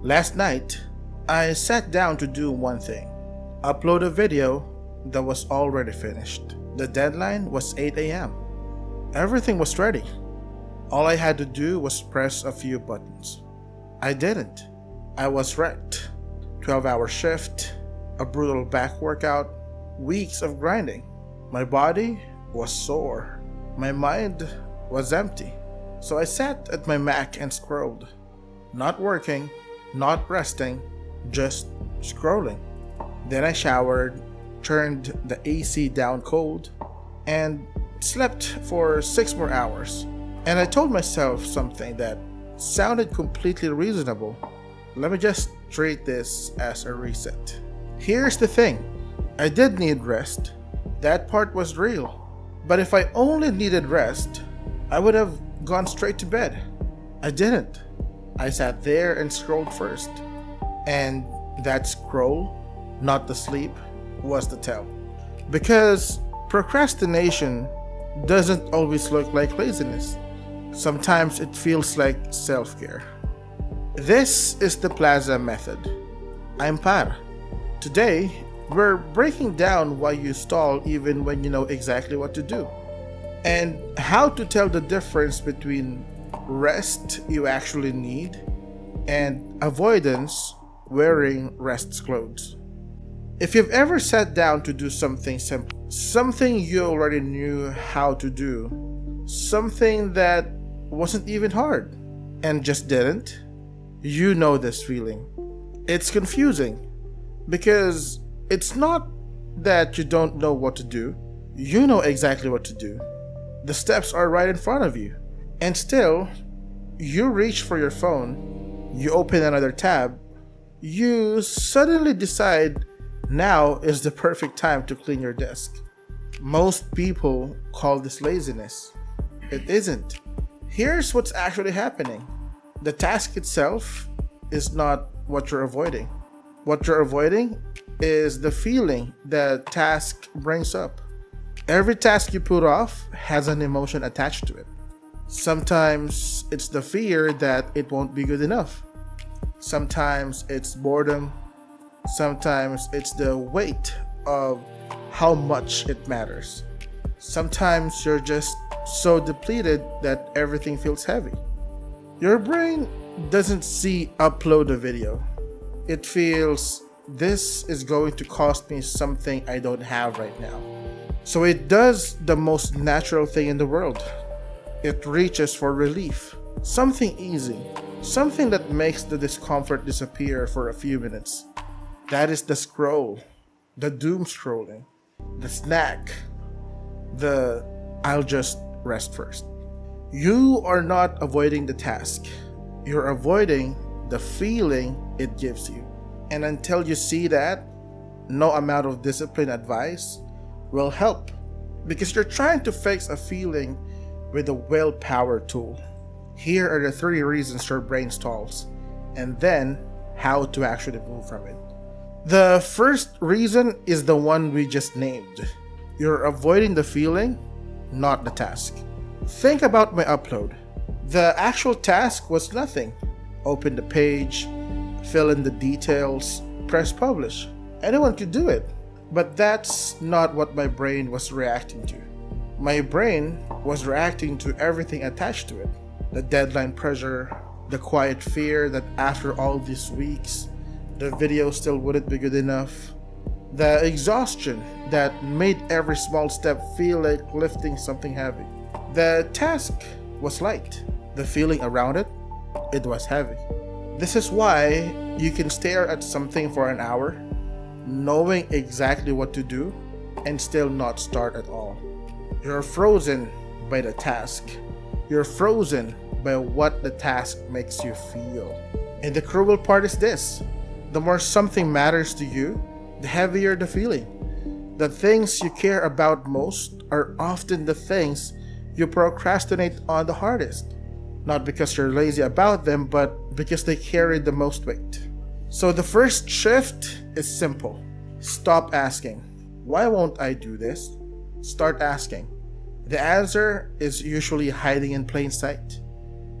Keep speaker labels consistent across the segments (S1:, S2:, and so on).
S1: Last night, I sat down to do one thing: upload a video that was already finished. The deadline was 8 a.m. Everything was ready. All I had to do was press a few buttons. I didn't. I was wrecked. 12-hour shift, a brutal back workout, weeks of grinding. My body was sore. My mind was empty. So I sat at my Mac and scrolled. Not working, not resting, just scrolling. Then I showered, turned the AC down cold, and slept for 6 more hours. And I told myself something that sounded completely reasonable. Let me just treat this as a reset. Here's the thing. I did need rest. That part was real. But if I only needed rest, I would have gone straight to bed. I didn't. I sat there and scrolled first. And that scroll, not the sleep, was the tell. Because procrastination doesn't always look like laziness. Sometimes it feels like self-care. This is the Plaza Method. I'm Par. Today, we're breaking down why you stall even when you know exactly what to do, and how to tell the difference between rest you actually need and avoidance wearing rest clothes. If you've ever sat down to do something simple, something you already knew how to do, something that wasn't even hard, and just didn't, you know this feeling. It's confusing because it's not that you don't know what to do. You know exactly what to do. The steps are right in front of you. And still, you reach for your phone, you open another tab, you suddenly decide now is the perfect time to clean your desk. Most people call this laziness. It isn't. Here's what's actually happening. The task itself is not what you're avoiding. What you're avoiding is the feeling the task brings up. Every task you put off has an emotion attached to it. Sometimes it's the fear that it won't be good enough. Sometimes it's boredom. Sometimes it's the weight of how much it matters. Sometimes you're just so depleted that everything feels heavy. Your brain doesn't see upload a video. It feels this is going to cost me something I don't have right now. So it does the most natural thing in the world. It reaches for relief. Something easy. Something that makes the discomfort disappear for a few minutes. That is the scroll. The doom scrolling. The snack. The I'll just rest first. You are not avoiding the task. You're avoiding the feeling it gives you. And until you see that, no amount of discipline advice will help, because you're trying to fix a feeling with a willpower tool. Here are the 3 reasons your brain stalls, and then how to actually move from it. The first reason is the one we just named. You're avoiding the feeling, not the task. Think about my upload. The actual task was nothing. Open the page, fill in the details, press publish. Anyone could do it. But that's not what my brain was reacting to. My brain was reacting to everything attached to it. The deadline pressure, the quiet fear that after all these weeks, the video still wouldn't be good enough, the exhaustion that made every small step feel like lifting something heavy. The task was light. The feeling around it, it was heavy. This is why you can stare at something for an hour, knowing exactly what to do, and still not start at all. You're frozen by the task. You're frozen by what the task makes you feel. And the cruel part is this: the more something matters to you, the heavier the feeling. The things you care about most are often the things you procrastinate on the hardest. Not because you're lazy about them, but because they carry the most weight. So the first shift is simple. Stop asking, why won't I do this? Start asking. The answer is usually hiding in plain sight.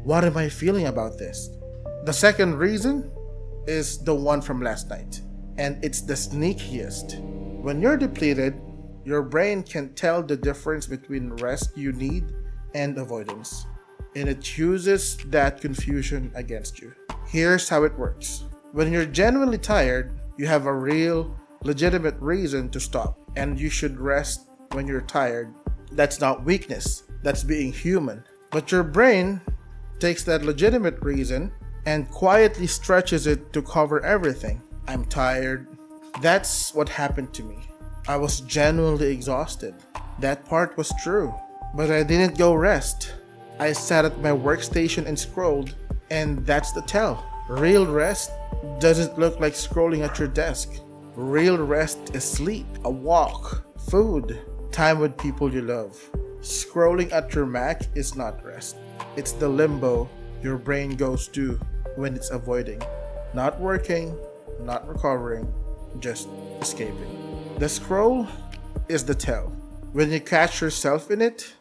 S1: What am I feeling about this? The second reason is the one from last night, and it's the sneakiest. When you're depleted, your brain can tell the difference between rest you need and avoidance, and it uses that confusion against you. Here's how it works. When you're genuinely tired, you have a real, legitimate reason to stop, and you should rest when you're tired. That's not weakness, that's being human. But your brain takes that legitimate reason and quietly stretches it to cover everything. I'm tired. That's what happened to me. I was genuinely exhausted. That part was true. But I didn't go rest. I sat at my workstation and scrolled, and that's the tell. Real rest doesn't look like scrolling at your desk. Real rest is sleep, a walk, food, time with people you love. Scrolling at your Mac is not rest. It's the limbo your brain goes to when it's avoiding. Not working, not recovering, just escaping. The scroll is the tell. When you catch yourself in it,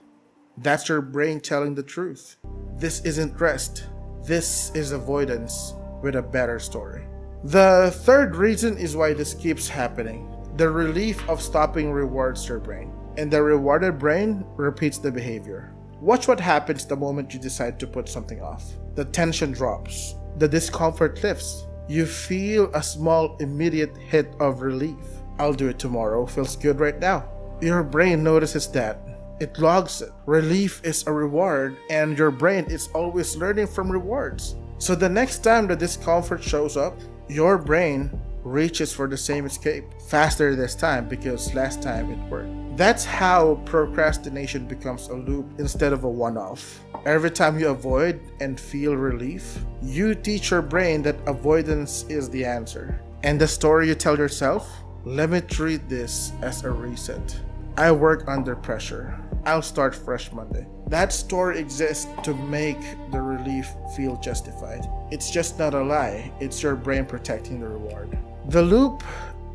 S1: that's your brain telling the truth. This isn't rest. This is avoidance with a better story. The third reason is why this keeps happening. The relief of stopping rewards your brain, and the rewarded brain repeats the behavior. Watch what happens the moment you decide to put something off. The tension drops. The discomfort lifts. You feel a small immediate hit of relief. I'll do it tomorrow. Feels good right now. Your brain notices that. It logs it. Relief is a reward, and your brain is always learning from rewards. So the next time the discomfort shows up, your brain reaches for the same escape. Faster this time because last time it worked. That's how procrastination becomes a loop instead of a one-off. Every time you avoid and feel relief, you teach your brain that avoidance is the answer. And the story you tell yourself, let me treat this as a reset. I work under pressure. I'll start fresh Monday. That story exists to make the relief feel justified. It's just not a lie. It's your brain protecting the reward. The loop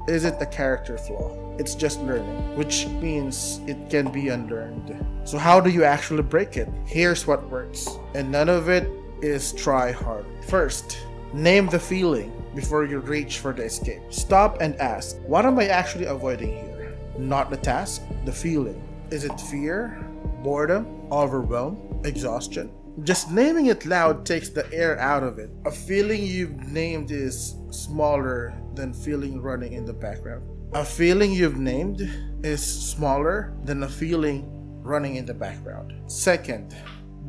S1: isn't a character flaw. It's just learning, which means it can be unlearned. So how do you actually break it? Here's what works. And none of it is try hard. First, name the feeling before you reach for the escape. Stop and ask, what am I actually avoiding here? Not the task, the feeling. Is it fear, boredom, overwhelm, exhaustion? Just naming it loud takes the air out of it. A feeling you've named is smaller than feeling running in the background. A feeling you've named is smaller than a feeling running in the background. Second,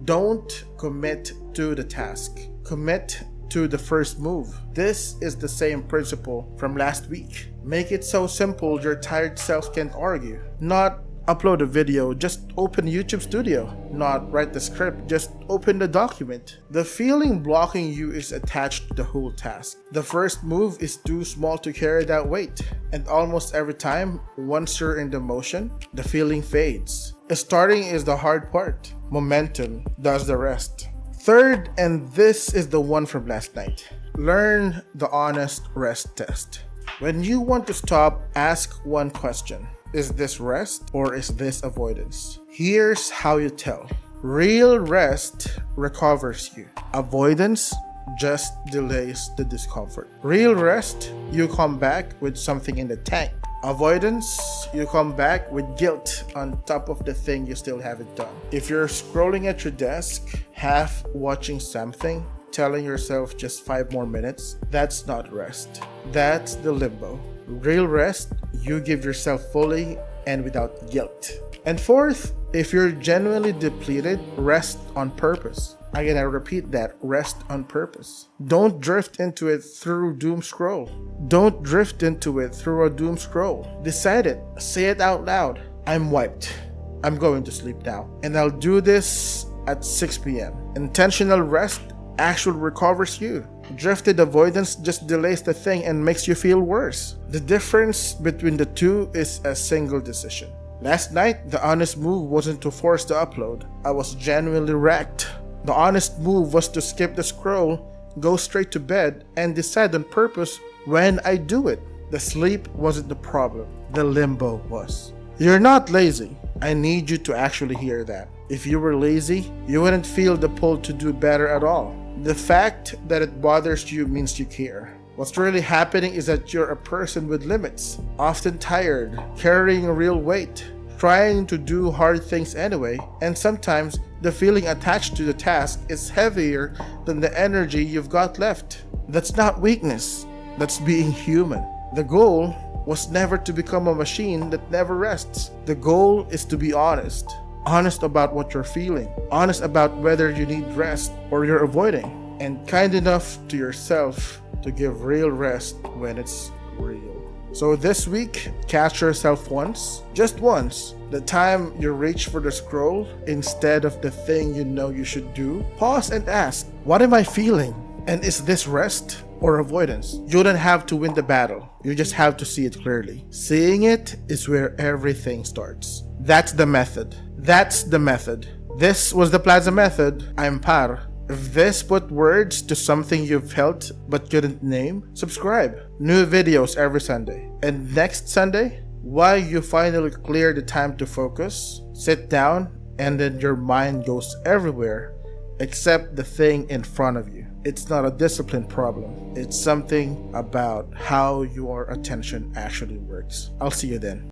S1: don't commit to the task. Commit to the first move. This is the same principle from last week. Make it so simple your tired self can't argue. Not upload a video, just open YouTube Studio. Not write the script, just open the document. The feeling blocking you is attached to the whole task. The first move is too small to carry that weight. And almost every time, once you're in the motion, the feeling fades. Starting is the hard part. Momentum does the rest. Third, and this is the one from last night. Learn the honest rest test. When you want to stop, ask one question. Is this rest or is this avoidance? Here's how you tell. Real rest recovers you. Avoidance just delays the discomfort. Real rest, you come back with something in the tank. Avoidance, you come back with guilt on top of the thing you still haven't done. If you're scrolling at your desk, half watching something, telling yourself just 5 more minutes, that's not rest. That's the limbo. Real rest, you give yourself fully and without guilt. And fourth, if you're genuinely depleted, rest on purpose. Again, I repeat that, rest on purpose. Don't drift into it through doom scroll. Don't drift into it through a doom scroll. Decide it. Say it out loud. I'm wiped. I'm going to sleep now. And I'll do this at 6 p.m. Intentional rest actually recovers you. Drifted avoidance just delays the thing and makes you feel worse. The difference between the two is a single decision. Last night, the honest move wasn't to force the upload. I was genuinely wrecked. The honest move was to skip the scroll, go straight to bed, and decide on purpose when I do it. The sleep wasn't the problem. The limbo was. You're not lazy. I need you to actually hear that. If you were lazy, you wouldn't feel the pull to do better at all. The fact that it bothers you means you care. What's really happening is that you're a person with limits, often tired, carrying a real weight, trying to do hard things anyway, and sometimes the feeling attached to the task is heavier than the energy you've got left. That's not weakness, that's being human. The goal was never to become a machine that never rests. The goal is to be honest. Honest about what you're feeling. Honest about whether you need rest or you're avoiding. And kind enough to yourself to give real rest when it's real. So this week, catch yourself once, just once, the time you reach for the scroll instead of the thing you know you should do. Pause and ask, what am I feeling? And is this rest or avoidance? You don't have to win the battle. You just have to see it clearly. Seeing it is where everything starts. That's the method. That's the method. This was the Plaza Method. I'm Par. If this put words to something you've felt but couldn't name, subscribe. New videos every Sunday. And next Sunday, why you finally clear the time to focus, sit down, and then your mind goes everywhere except the thing in front of you. It's not a discipline problem. It's something about how your attention actually works. I'll see you then.